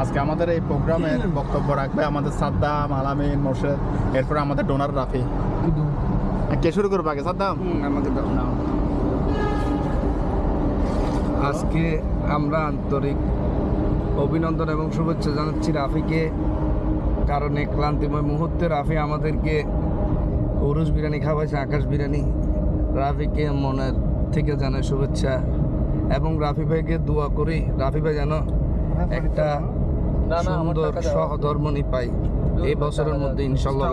আজকে আমাদের এই প্রোগ্রামের বক্তব্য রাখবে আমাদের সাদ্দাম, আলামিন, মোর্শেদ, এরপরে আমাদের ডোনার রাফি। কে শুরু করবো আগে? সাদ্দাম, আমাকে দাও। আজকে আমরা আন্তরিক অভিনন্দন এবং শুভেচ্ছা জানাচ্ছি রাফিকে, কারণ এই ক্লান্তিময় মুহূর্তে রাফি আমাদেরকে উরুস বিরিয়ানি খাওয়াইছে, আকাশ বিরিয়ানি। রাফিকে মনের থেকে জানাই শুভেচ্ছা এবং রাফি ভাইকে দোয়া করি রাফি ভাই যেন একটা সুন্দর সহধর্মণী পাই এই বছরের মধ্যে ইনশাআল্লাহ।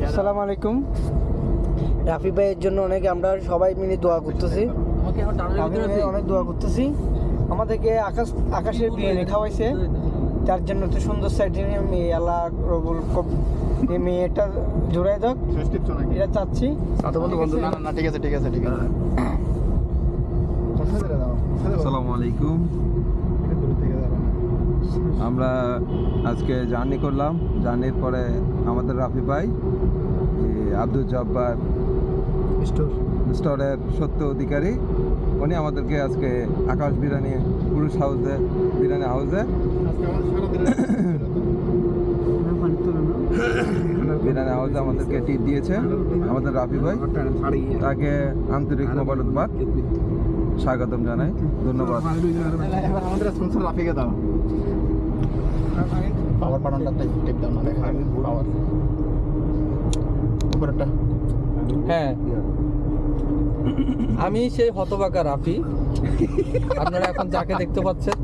আসসালামু আলাইকুম। রাফি ভাইয়ের জন্য আমরা সবাই মিলে দোয়া করতেছি, অনেক দোয়া করতেছি। আমাদেরকে আকাশের বিরিয়ানি খাওয়াইছে, তার জন্য তো সুন্দর সাইড মেয়ে আল্লাহ রবুল মেয়েটা জোড়াই দাও, এটা চাচ্ছি। ঠিক আছে ঠিক আছে ঠিক আছে। আসসালামু আলাইকুম। আমরা আজকে জার্নি করলাম, জার্নির পরে আমাদের রাফি ভাই আব্দুল জব্বার স্টোরের সত্য অধিকারী, উনি আমাদেরকে আজকে আকাশ বিরিয়ানি পুরুষ হাউসে বিরিয়ানি হাউসে বিরিয়ানি হাউসে আমাদেরকে টিপ দিয়েছে আমাদের রাফি ভাই, তাকে আন্তরিক মোবারকবাদ, স্বাগতম জানাই, ধন্যবাদ। আমাদের স্পন্সর রাফিকে দাও। পাওয়ার বাটনটা টিপ দাও না, দেখা পাওয়ার উপরেরটা। হ্যাঁ, আমি সেই হতবাকা রাফি, আপনারা এখন যাকে দেখতে পাচ্ছেন,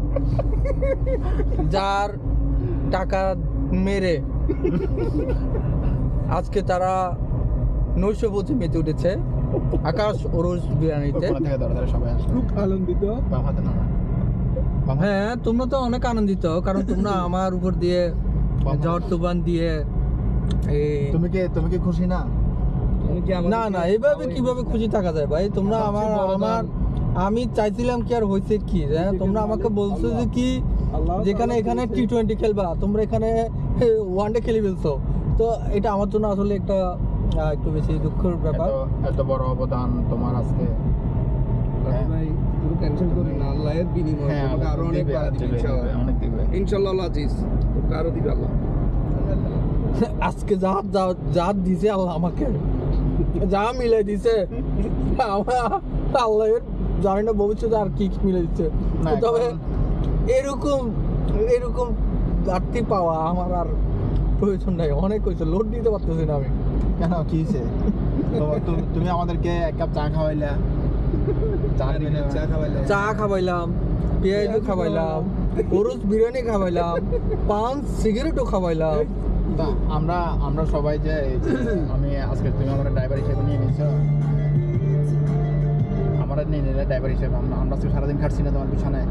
যার টাকা মেরে আজকে তারা নৈশভোজে মেতে উঠেছে আকাশ ওরস বিরিয়ানিতে। খুব আনন্দিত। হ্যাঁ, তোমরা তো অনেক আনন্দিত, কারণ তোমরা আমার উপর দিয়ে ঝড় তুফান দিয়ে তুমি কি খুশি না? না না, এইভাবে কিভাবে খুশি থাকা যায় ভাই? তোমরা আমি চাইছিলাম কি আর হয়েছে কি, তোমরা আমাকে বলছো যে কি যেখানে এখানে T20 খেলবা, তোমরা এখানে ওয়ানডে খেলে ফেলছো। তো এটা আমার জন্য আসলে একটু বেশি দুঃখের ব্যাপার। এত বড় অবদান তোমার আজকে। ভাই তুমি টেনশন করো না, আল্লাহর বিনিময়ে তোমাকে আরো অনেক দিবে ইনশাআল্লাহ। আজিজ তোকে আরো দিবে আল্লাহ। আজকে যা দিছে আল্লাহ আমাকে, যা মিলে দিছে আল্লাহ জানি না ভবিষ্যতে আর কি মিলে দিচ্ছে। তবে এরকম ঘাটতি পাওয়া আমার আর প্রয়োজন নাই, অনেক হয়েছে, লোড দিতে পারতেছি না আমি। কেন, কি হয়েছে? তুমি আমাদেরকে এক কাপ চা খাওয়াইলা, চা খাওয়াইলাম, পেঁয়াজু খাওয়াইলাম, ওরস বিরিয়ানি খাওয়াইলাম, পান সিগারেটও খাওয়াইলাম। আমরা সবাই যে আমি আজকে তুমি আমার ড্রাইভার হিসেবে নিয়ে নিয়েছো, আমরা নিয়ে নিলে ড্রাইভার হিসেবে আমরা আজকে সারাদিন খাটছি না তোমার পিছনে।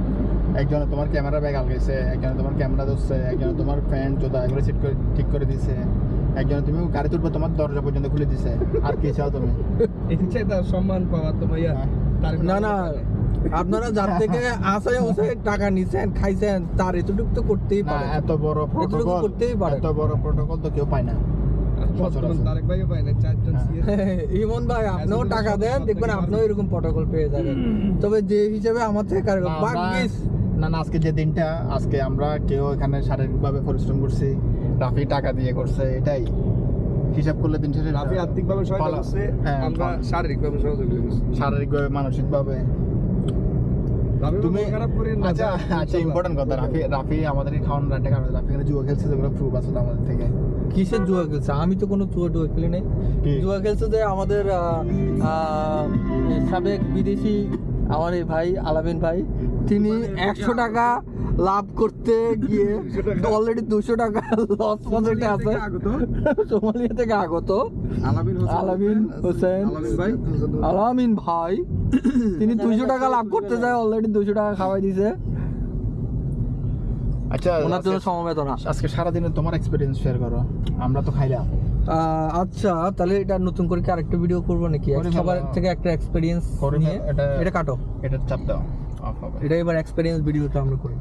একজনে তোমার ক্যামেরা ব্যাগ আলগেছে, একজনে তোমার ক্যামেরা ধরছে, একজনে তোমার প্যান্ট জোতা এগুলো ঠিক করে দিছে, একজনে তুমি গাড়ি তুলবে তোমার দরজা পর্যন্ত খুলে দিছে। আর কি চাও তুমি? তার সম্মান পাওয়া তোমার না না, আপনারা যার থেকে আসে টাকা নিছেন, খাইছেন, তার এতটুকু তো করতেই পারে। এত বড় প্রটোকল করতেই পারে, এত বড় প্রটোকল তো কেউ পায় না। তারেক ভাইও পায় না, চারজন। ইমন ভাই, আপনিও টাকা দেন, দেখবেন আপনিও এরকম প্রটোকল পেয়ে যাবেন। তবে যে হিসেবে আমার থেকে না, আজকে যে দিনটা, আজকে আমরা কেউ এখানে শারীরিকভাবে পরিশ্রম করছি, রাফি টাকা দিয়ে করছে, এটাই হিসাব করলে দিন শেষে রাফি আর্থিকভাবে সহায়তা করছে, আমরা শারীরিকভাবে সহযোগিতা করছি, শারীরিকভাবে মানসিকভাবে। তুমি আচ্ছা ইম্পর্টেন্ট কথা, রাফি আমাদেরকে খাওয়ানো রান্না খাওয়ানো, রাফি এখানে জুয়া খেলছে, যেগুলো প্রুফ আছে আমাদের থেকে। কিসের জুয়া খেলছে? আমি তো কোনো জুয়া খেলি নাই। জুয়া খেলছে যে আমাদের সাবেক বিদেশি আমার এই ভাই আলামিন ভাই, তিনি 100 টাকা লাভ করতে গিয়ে অলরেডি 200 টাকা লস পকেটে আছে। সোমালিয়া থেকে আগত আলামিন ভাই, তিনি 200 টাকা লাভ করতে যায়, অলরেডি 200 টাকা খাওয়াই দিছে। আচ্ছা, ওনার জন্য সমবেদনা। আজকে সারাদিনে তোমার এক্সপেরিয়েন্স শেয়ার করো, আমরা তো খাইলাম। আচ্ছা, তাহলে এটা নতুন করে কি আরেকটা ভিডিও করবো নাকি? সবার থেকে একটা এক্সপেরিয়েন্স নিয়ে এটা কাটো, এটা চাপ দাও, এটা এবার এক্সপেরিয়েন্স ভিডিওটা আমরা করি।